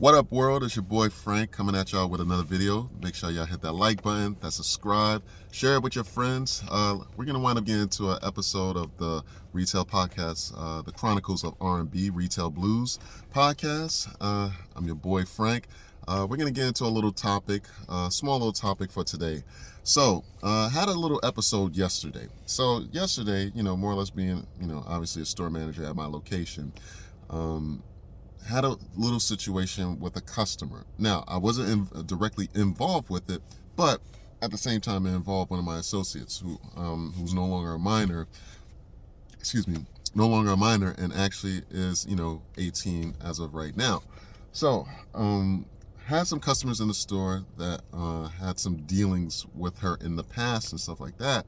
What up, world? It's your boy Frank coming at y'all with another video. Make sure y'all hit that like button, that subscribe, share it with your friends. We're gonna wind up getting into an episode of the retail podcast, the Chronicles of R&B Retail Blues podcast. I'm your boy Frank. We're gonna get into a little topic, small little topic for today. So, had a little episode yesterday. So yesterday, more or less being, obviously a store manager at my location. Had a little situation with a customer. Now, I wasn't directly involved with it, but at the same time, it involved one of my associates who's no longer a minor. Excuse me, no longer a minor, and actually is 18 as of right now. So, had some customers in the store that had some dealings with her in the past and stuff like that,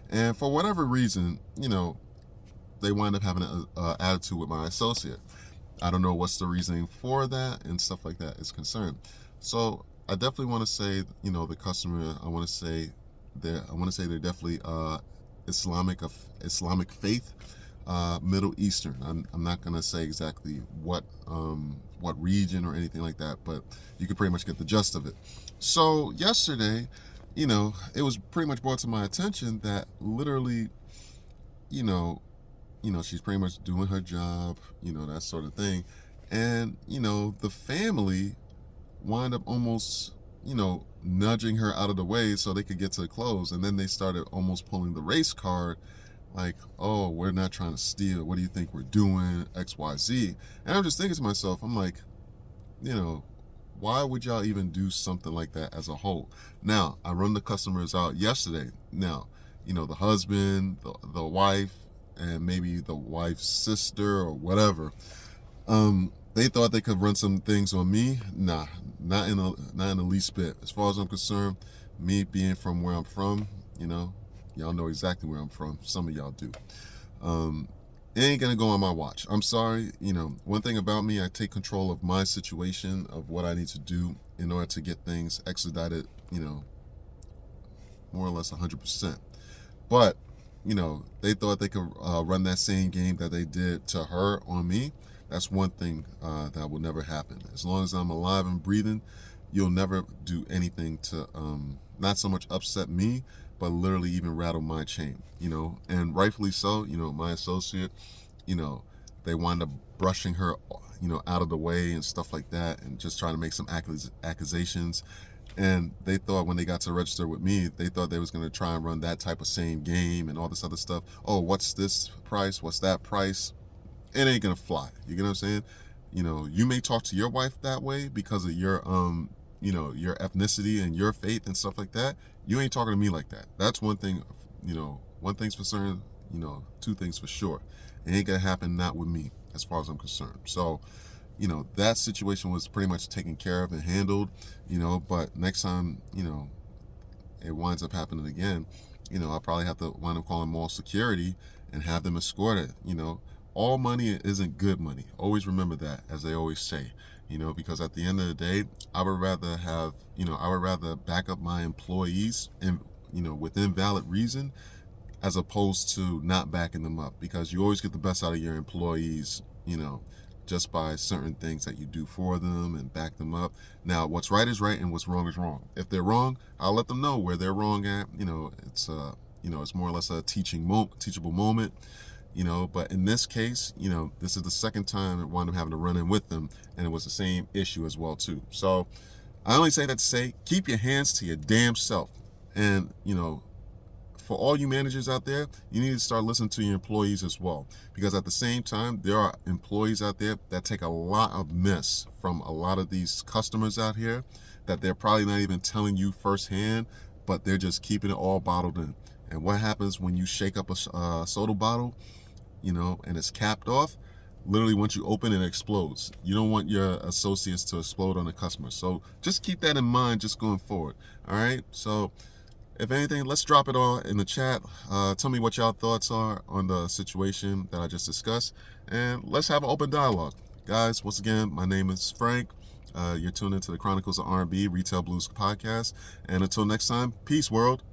and for whatever reason, they wind up having an attitude with my associate. I don't know what's the reasoning for that and stuff like that is concerned. So I definitely want to say, the customer, I want to say they're definitely Islamic faith, Middle Eastern. I'm not gonna say exactly what region or anything like that, but you can pretty much get the gist of it. So yesterday, it was pretty much brought to my attention that literally, she's pretty much doing her job, that sort of thing. And, the family wind up almost, nudging her out of the way so they could get to the clothes. And then they started almost pulling the race card, like, oh, we're not trying to steal. What do you think we're doing? X, Y, Z. And I'm just thinking to myself, I'm like, why would y'all even do something like that as a whole? Now, I run the customers out yesterday. Now, the husband, the wife, and maybe the wife's sister or whatever, they thought they could run some things on me. Nah, not in the least bit. As far as I'm concerned, me being from where I'm from, y'all know exactly where I'm from. Some of y'all do. It ain't gonna go on my watch. I'm sorry. One thing about me, I take control of my situation, of what I need to do in order to get things expedited, more or less 100%. But they thought they could run that same game that they did to her on me. That's one thing that will never happen. As long as I'm alive and breathing, you'll never do anything to not so much upset me, but literally even rattle my chain, and rightfully so. My associate, they wind up brushing her, out of the way and stuff like that, and just trying to make some accusations. And they thought when they got to register with me, they thought they was going to try and run that type of same game and all this other stuff. Oh, what's this price? What's that price? It ain't going to fly. You get what I'm saying? You may talk to your wife that way because of your, your ethnicity and your faith and stuff like that. You ain't talking to me like that. That's one thing, one thing's for certain, two things for sure. It ain't going to happen, not with me, as far as I'm concerned. So, that situation was pretty much taken care of and handled, but next time, it winds up happening again, I'll probably have to wind up calling mall security and have them escort it. All money isn't good money. Always remember that, as they always say, because at the end of the day, I would rather back up my employees and, within valid reason, as opposed to not backing them up, because you always get the best out of your employees, just by certain things that you do for them and back them up. Now, what's right is right and what's wrong is wrong. If they're wrong, I'll let them know where they're wrong at. It's it's more or less a teachable moment. But in this case, this is the second time I wound up having to run in with them, and it was the same issue as well too. So I only say that to say, keep your hands to your damn self. And for all you managers out there, you need to start listening to your employees as well. Because at the same time, there are employees out there that take a lot of mess from a lot of these customers out here that they're probably not even telling you firsthand, but they're just keeping it all bottled in. And what happens when you shake up a soda bottle, and it's capped off? Literally, once you open it, it explodes. You don't want your associates to explode on the customer. So just keep that in mind just going forward. All right? So if anything, let's drop it all in the chat. Tell me what y'all thoughts are on the situation that I just discussed, and let's have an open dialogue. Guys, once again, my name is Frank. You're tuned into the Chronicles of R&B Retail Blues podcast. And until next time, peace, world.